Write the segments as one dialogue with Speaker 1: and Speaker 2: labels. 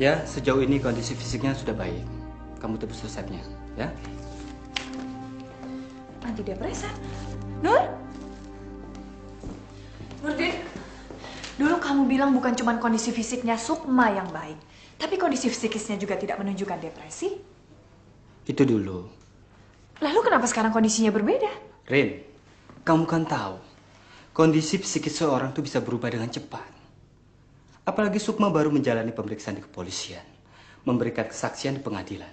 Speaker 1: Ya, sejauh ini kondisi fisiknya sudah baik. Kamu tebus resepnya, ya?
Speaker 2: Antidepresan. Nur? Nurdin, dulu kamu bilang bukan cuma kondisi fisiknya Sukma yang baik, tapi kondisi psikisnya juga tidak menunjukkan depresi.
Speaker 1: Itu dulu.
Speaker 2: Lalu kenapa sekarang kondisinya berbeda?
Speaker 1: Rin, kamu kan tahu, kondisi psikis seorang itu bisa berubah dengan cepat. Apalagi Sukma baru menjalani pemeriksaan di kepolisian, memberikan kesaksian di pengadilan.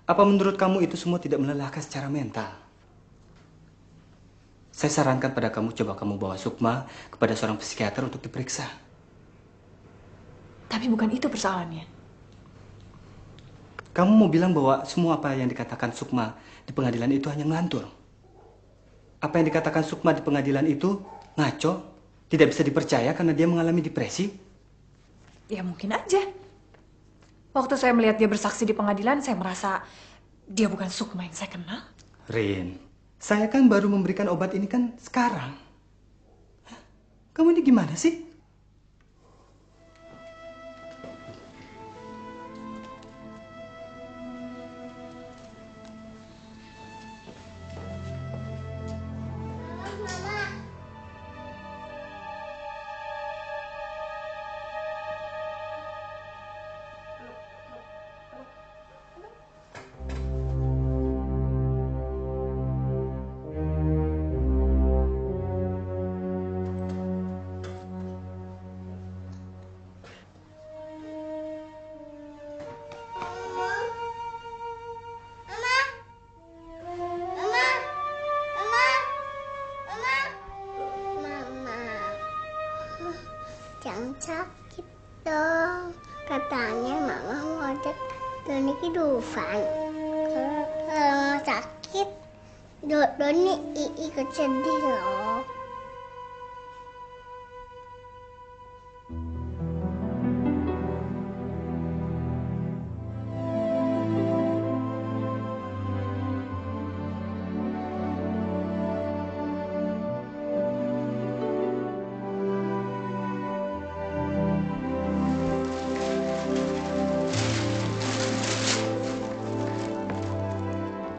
Speaker 1: Apa menurut kamu itu semua tidak melelahkan secara mental? Saya sarankan pada kamu, coba kamu bawa Sukma kepada seorang psikiater untuk diperiksa.
Speaker 2: Tapi bukan itu persoalannya.
Speaker 1: Kamu mau bilang bahwa semua apa yang dikatakan Sukma di pengadilan itu hanya ngelantur? Apa yang dikatakan Sukma di pengadilan itu ngaco, tidak bisa dipercaya karena dia mengalami depresi?
Speaker 2: Ya mungkin aja. Waktu saya melihat dia bersaksi di pengadilan, saya merasa dia bukan Sukma yang saya kenal.
Speaker 1: Rin, saya kan baru memberikan obat ini kan sekarang. Hah? Kamu ini gimana sih?
Speaker 3: Jangan sakit dong. Katanya mama mau ajak Doni ke Dufan. Kalau mama sakit, Doni ikut sedih loh.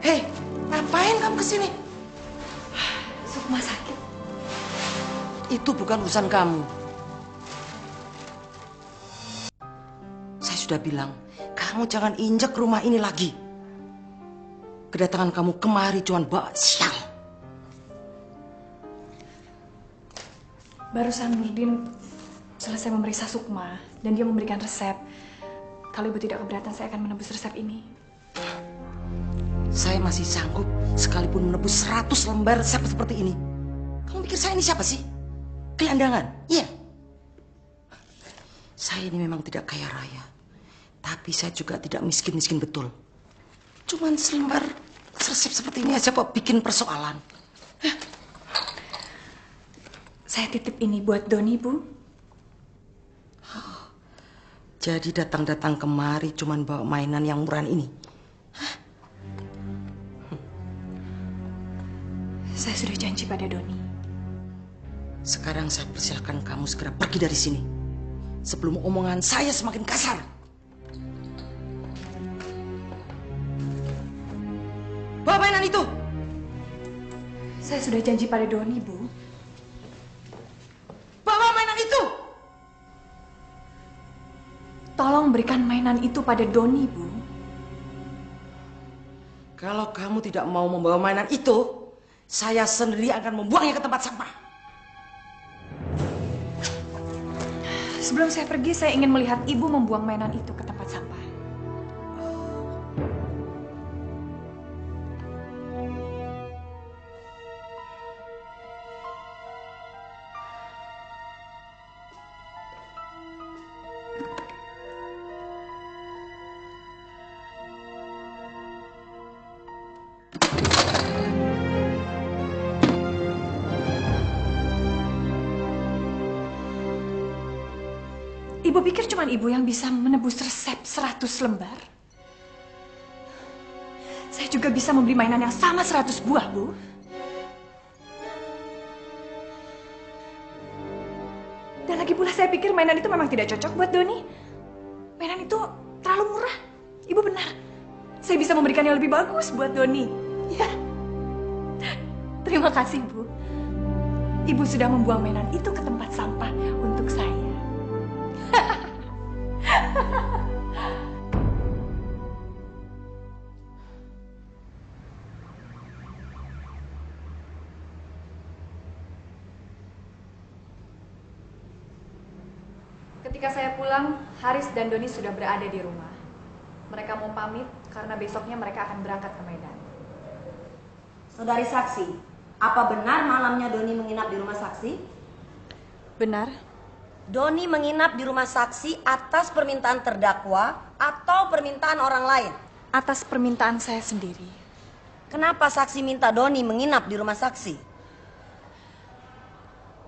Speaker 4: Hei, ngapain kamu kesini?
Speaker 2: Sukma sakit.
Speaker 4: Itu bukan urusan kamu. Saya sudah bilang, kamu jangan injak rumah ini lagi. Kedatangan kamu kemari cuma bawa sial.
Speaker 2: Barusan Nurdin selesai memeriksa Sukma dan dia memberikan resep. Kalau ibu tidak keberatan, saya akan menebus resep ini.
Speaker 4: Saya masih sanggup sekalipun menebus 100 lembar resep seperti ini. Kamu pikir saya ini siapa sih? Gelandangan? Iya. Saya ini memang tidak kaya raya. Tapi saya juga tidak miskin-miskin betul. Cuman selembar resep seperti ini aja kok bikin persoalan.
Speaker 2: Saya titip ini buat Doni, Bu.
Speaker 4: Jadi datang-datang kemari cuman bawa mainan yang murahan ini.
Speaker 2: Saya sudah janji pada Doni.
Speaker 4: Sekarang saya persilahkan kamu segera pergi dari sini. Sebelum omongan saya semakin kasar. Bawa mainan itu.
Speaker 2: Saya sudah janji pada Doni, Bu.
Speaker 4: Bawa mainan itu.
Speaker 2: Tolong berikan mainan itu pada Doni, Bu.
Speaker 4: Kalau kamu tidak mau membawa mainan itu, saya sendiri akan membuangnya ke tempat sampah.
Speaker 2: Sebelum saya pergi, saya ingin melihat ibu membuang mainan itu ke tempat sampah. Ibu pikir cuma ibu yang bisa menebus resep 100 lembar? Saya juga bisa membeli mainan yang sama 100 buah, Bu. Dan lagi pula saya pikir mainan itu memang tidak cocok buat Doni. mainan itu terlalu murah. Ibu benar. Saya bisa memberikan yang lebih bagus buat Doni. Ya. Terima kasih, Bu. Ibu sudah membuang mainan itu ke tempat sampah untuk saya. Ketika saya pulang, Haris dan Doni sudah berada di rumah. Mereka mau pamit karena besoknya mereka akan berangkat ke Medan.
Speaker 4: Saudari saksi, apa benar malamnya Doni menginap di rumah saksi?
Speaker 2: Benar?
Speaker 4: Doni menginap di rumah saksi atas permintaan terdakwa atau permintaan orang lain?
Speaker 2: Atas permintaan saya sendiri.
Speaker 4: Kenapa saksi minta Doni menginap di rumah saksi?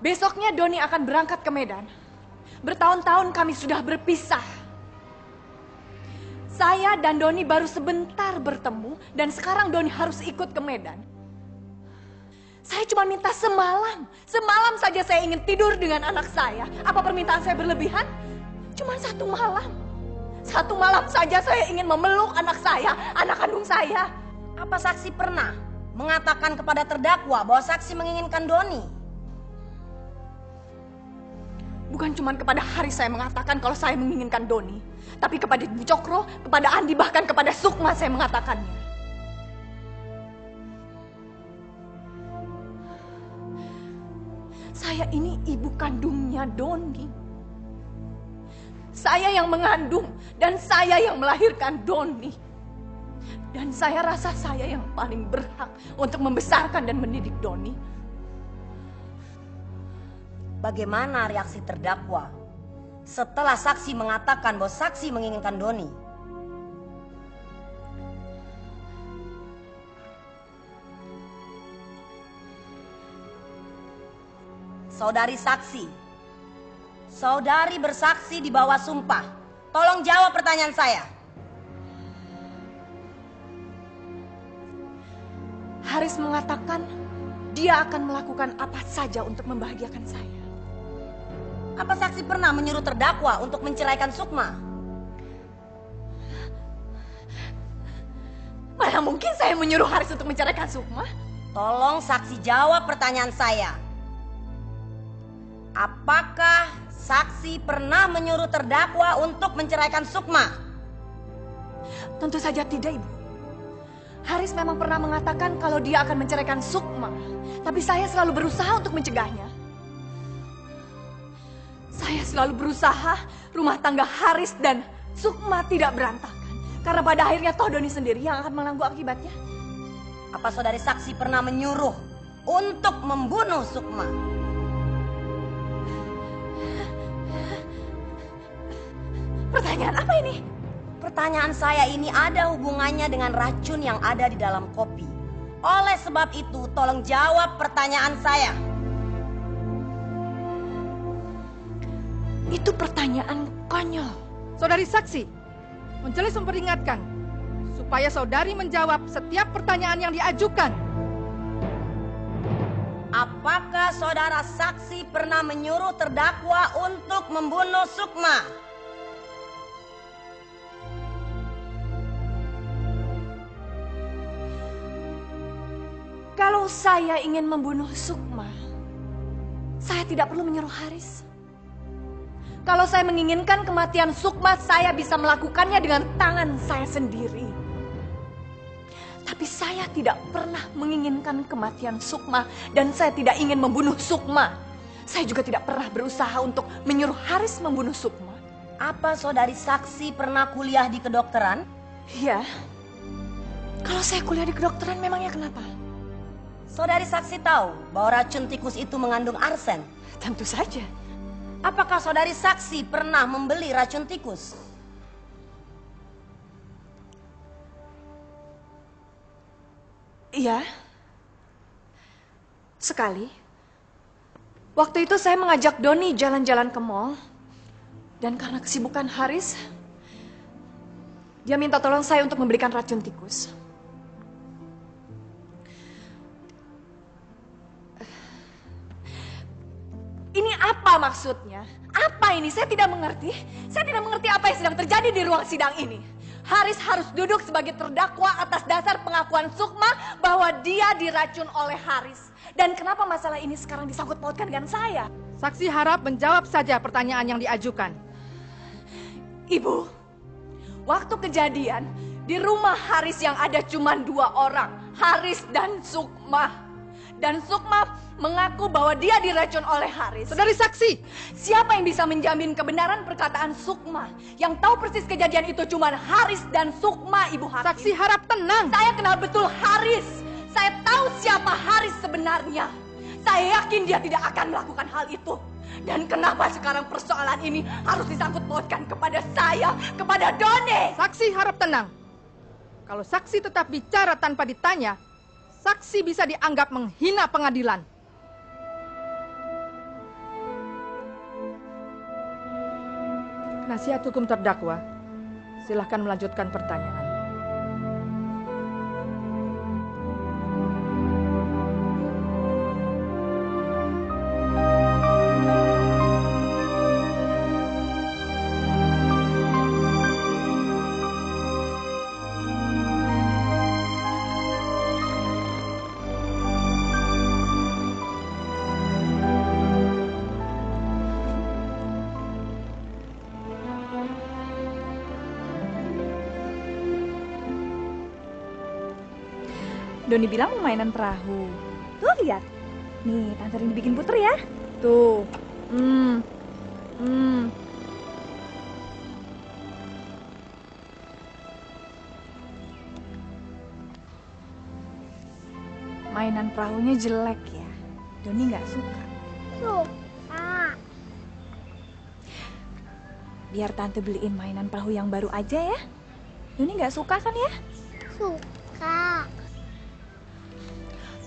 Speaker 2: Besoknya Doni akan berangkat ke Medan. Bertahun-tahun kami sudah berpisah. Saya dan Doni baru sebentar bertemu dan sekarang Doni harus ikut ke Medan. Saya cuma minta semalam. Semalam saja saya ingin tidur dengan anak saya. Apa permintaan saya berlebihan? Cuma 1 malam. 1 malam saja saya ingin memeluk anak saya, anak kandung saya.
Speaker 4: Apa saksi pernah mengatakan kepada terdakwa bahwa saksi menginginkan Doni?
Speaker 2: Bukan cuma kepada Haris saya mengatakan kalau saya menginginkan Doni. Tapi kepada Bu Cokro, kepada Andi, bahkan kepada Sukma saya mengatakannya. Saya ini ibu kandungnya Doni. Saya yang mengandung dan saya yang melahirkan Doni. Dan saya rasa saya yang paling berhak untuk membesarkan dan mendidik Doni.
Speaker 4: Bagaimana reaksi terdakwa setelah saksi mengatakan bahwa saksi menginginkan Doni? Saudari saksi, saudari bersaksi di bawah sumpah. Tolong jawab pertanyaan saya.
Speaker 2: Haris mengatakan dia akan melakukan apa saja untuk membahagiakan saya.
Speaker 4: Apa saksi pernah menyuruh terdakwa untuk menceraikan Sukma?
Speaker 2: Mana mungkin saya menyuruh Haris untuk menceraikan Sukma?
Speaker 4: Tolong saksi jawab pertanyaan saya. Apakah saksi pernah menyuruh terdakwa untuk menceraikan Sukma?
Speaker 2: Tentu saja tidak, Ibu. Haris memang pernah mengatakan kalau dia akan menceraikan Sukma. Tapi saya selalu berusaha untuk mencegahnya. Saya selalu berusaha rumah tangga Haris dan Sukma tidak berantakan. Karena pada akhirnya toh Doni sendiri yang akan menanggung akibatnya.
Speaker 4: Apa saudari saksi pernah menyuruh untuk membunuh Sukma?
Speaker 2: Pertanyaan apa ini?
Speaker 4: Pertanyaan saya ini ada hubungannya dengan racun yang ada di dalam kopi. Oleh sebab itu, tolong jawab pertanyaan saya.
Speaker 2: Itu pertanyaan konyol.
Speaker 5: Saudari saksi, majelis memperingatkan supaya saudari menjawab setiap pertanyaan yang diajukan.
Speaker 4: Apakah saudara saksi pernah menyuruh terdakwa untuk membunuh Sukma?
Speaker 2: Kalau saya ingin membunuh Sukma, saya tidak perlu menyuruh Haris. Kalau saya menginginkan kematian Sukma, saya bisa melakukannya dengan tangan saya sendiri. Tapi saya tidak pernah menginginkan kematian Sukma dan saya tidak ingin membunuh Sukma. Saya juga tidak pernah berusaha untuk menyuruh Haris membunuh Sukma.
Speaker 4: Apa saudari saksi pernah kuliah di kedokteran?
Speaker 2: Iya. Kalau saya kuliah di kedokteran memangnya kenapa?
Speaker 4: Saudari saksi tahu bahwa racun tikus itu mengandung arsen.
Speaker 2: Tentu saja.
Speaker 4: Apakah saudari saksi pernah membeli racun tikus?
Speaker 2: Iya. Sekali. Waktu itu saya mengajak Doni jalan-jalan ke mall. Dan karena kesibukan Haris, dia minta tolong saya untuk membelikan racun tikus. Ini apa maksudnya? Apa ini? Saya tidak mengerti. Saya tidak mengerti apa yang sedang terjadi di ruang sidang ini. Haris harus duduk sebagai terdakwa atas dasar pengakuan Sukma bahwa dia diracun oleh Haris. Dan kenapa masalah ini sekarang disangkut pautkan dengan saya?
Speaker 5: Saksi harap menjawab saja pertanyaan yang diajukan.
Speaker 2: Ibu, waktu kejadian di rumah Haris yang ada cuma 2 orang, Haris dan Sukma. Dan Sukma mengaku bahwa dia diracun oleh Haris.
Speaker 5: Saudari saksi,
Speaker 2: Siapa yang bisa menjamin kebenaran perkataan Sukma? Yang tahu persis kejadian itu cuma Haris dan Sukma, Ibu Hakim.
Speaker 5: saksi harap tenang.
Speaker 2: Saya kenal betul Haris. Saya tahu siapa Haris sebenarnya. Saya yakin dia tidak akan melakukan hal itu. Dan kenapa sekarang persoalan ini harus disangkut pautkan kepada saya, kepada Doni?
Speaker 5: Saksi harap tenang. Kalau saksi tetap bicara tanpa ditanya, saksi bisa dianggap menghina pengadilan. Penasihat hukum terdakwa, silahkan melanjutkan pertanyaan.
Speaker 2: Doni bilang mau mainan perahu. Tuh lihat. Nih, Tante Rini bikin puter ya. Tuh. Mainan perahunya jelek ya. Doni nggak suka.
Speaker 3: Suka.
Speaker 2: Biar Tante beliin mainan perahu yang baru aja ya. Doni nggak suka kan ya?
Speaker 3: Suka.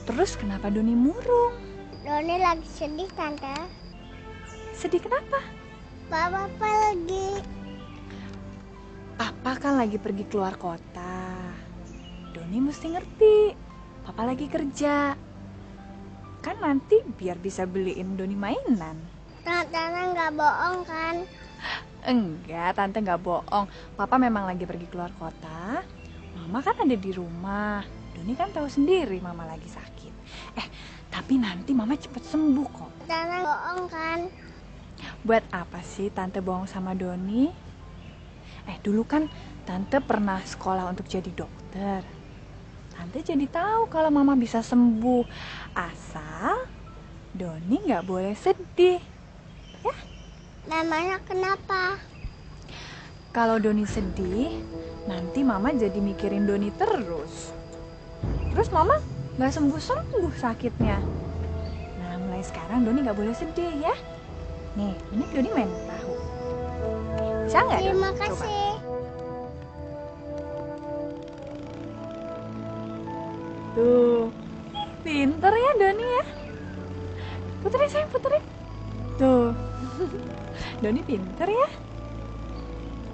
Speaker 2: Terus kenapa Doni murung?
Speaker 3: Doni lagi sedih, Tante.
Speaker 2: Sedih kenapa?
Speaker 3: Papa pergi.
Speaker 2: Papa kan lagi pergi keluar kota. Doni mesti ngerti. Papa lagi kerja. Kan nanti biar bisa beliin Doni mainan.
Speaker 3: Tante nggak bohong kan?
Speaker 2: Enggak, Tante nggak bohong. Papa memang lagi pergi keluar kota. Mama kan ada di rumah. Doni kan tahu sendiri Mama lagi sakit. Tapi nanti Mama cepet sembuh kok.
Speaker 3: Tante bohong kan?
Speaker 2: Buat apa sih Tante bohong sama Doni? Dulu kan Tante pernah sekolah untuk jadi dokter. Tante jadi tahu kalau Mama bisa sembuh. Asal Doni nggak boleh sedih. Ya?
Speaker 3: Namanya kenapa?
Speaker 2: Kalau Doni sedih, nanti Mama jadi mikirin Doni terus. Terus Mama nggak sembuh-sembuh sakitnya. Nah, mulai sekarang Doni nggak boleh sedih ya. Nih, ini Doni main perahu. Bisa nggak?
Speaker 3: Terima
Speaker 2: Doni? Coba.
Speaker 3: kasih.
Speaker 2: Tuh, pinter ya Doni ya. Puterin sayang, puterin. Tuh, Doni pinter ya.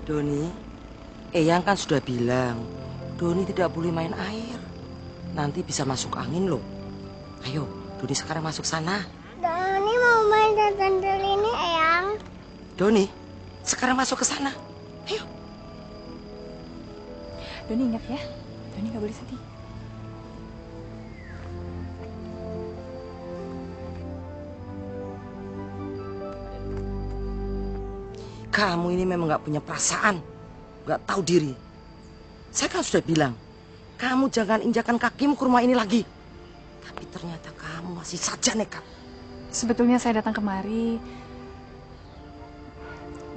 Speaker 4: Doni, Eyang kan sudah bilang, Doni tidak boleh main air. Nanti bisa masuk angin loh. Ayo, Doni sekarang masuk sana.
Speaker 3: Doni mau main dan Tante Rini, Eyang.
Speaker 4: Doni, sekarang masuk ke sana. Ayo.
Speaker 2: Doni ingat ya, Doni nggak boleh sedih.
Speaker 4: Kamu ini memang gak punya perasaan, gak tahu diri. Saya kan sudah bilang, kamu jangan injakan kakimu ke rumah ini lagi. Tapi ternyata kamu masih saja nekat.
Speaker 2: Sebetulnya saya datang kemari.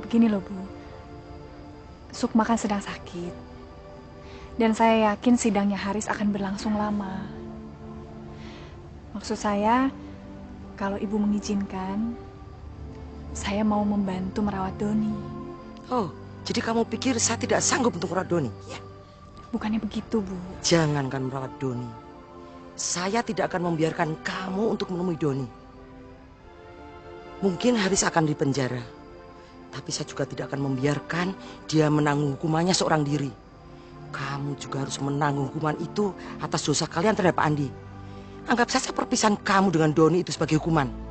Speaker 2: Begini loh Bu, Sukma kan sedang sakit. Dan saya yakin sidangnya Haris akan berlangsung lama. Maksud saya, kalau Ibu mengizinkan, saya mau membantu merawat Doni.
Speaker 4: Oh, jadi kamu pikir saya tidak sanggup untuk merawat Doni? Ya.
Speaker 2: Bukannya begitu, Bu.
Speaker 4: Jangankan merawat Doni. Saya tidak akan membiarkan kamu untuk menemui Doni. Mungkin Haris akan dipenjara. Tapi saya juga tidak akan membiarkan dia menanggung hukumannya seorang diri. Kamu juga harus menanggung hukuman itu atas dosa kalian terhadap Andi. Anggap saja perpisahan kamu dengan Doni itu sebagai hukuman.